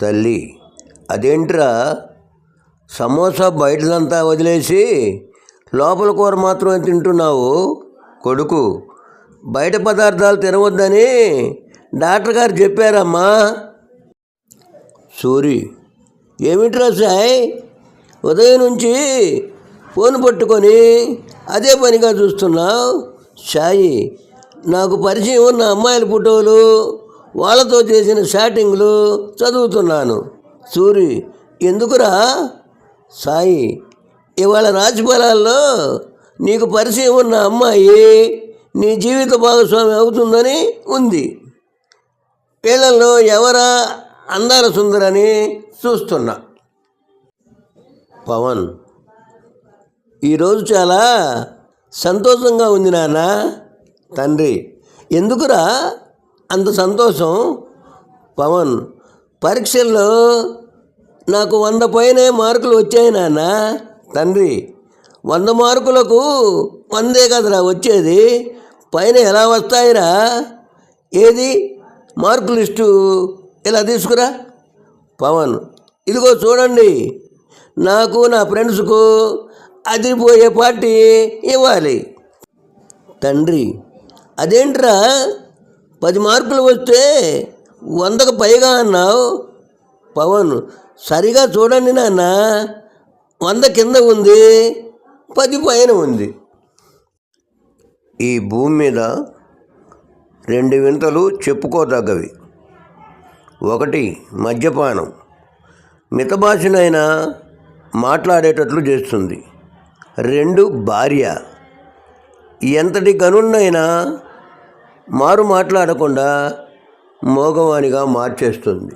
తల్లి, అదేంట్రా సమోసా బయటదంతా వదిలేసి లోపల కూర మాత్రమే తింటున్నావు? కొడుకు, బయట పదార్థాలు తినవద్దని డాక్టర్ గారు చెప్పారమ్మా. సూరి, ఏమిట్రా సాయ్, ఉదయం నుంచి ఫోన్ పట్టుకొని అదే పనిగా చూస్తున్నావు? సాయి, నాకు పరిచయం ఉన్న అమ్మాయిల ఫోటోలు, వాళ్ళతో చేసిన షాటింగ్లు చదువుతున్నాను. సూరి, ఎందుకురా? సాయి, ఇవాళ రాశిఫలాల్లో నీకు పరిచయం ఉన్న అమ్మాయి నీ జీవిత భాగస్వామి అవుతుందని ఉంది. వీళ్ళల్లో ఎవరా అందాల సుందరని చూస్తున్నా. పవన్, ఈరోజు చాలా సంతోషంగా ఉంది నాన్న. తండ్రి, ఎందుకురా అంత సంతోషం? పవన్, పరీక్షల్లో నాకు 100 పైనే మార్కులు వచ్చాయి నాన్న. తండ్రి, 100 మార్కులకు 100 కదరా వచ్చేది, పైన ఎలా వస్తాయిరా? ఏది మార్కు లిస్టు ఇలా తీసుకురా. పవన్, ఇదిగో చూడండి, నాకు నా ఫ్రెండ్స్కు అదిరిపోయే పార్టీ ఇవ్వాలి. తండ్రి, అదేంట్రా 10 మార్కులు వస్తే 100కు పైగా అన్నావు? పవన్, సరిగా చూడండి నాన్న, 100 కింద ఉంది, 10 పైన ఉంది. ఈ భూమి మీద 2 వింతలు చెప్పుకోదగ్గవి. 1 మద్యపానం, మితభాషనైనా మాట్లాడేటట్లు చేస్తుంది. 2 భార్య, ఎంతటి గనున్నైనా మారు మాట్లాడకుండా మోగవానిగా మార్చేస్తుంది.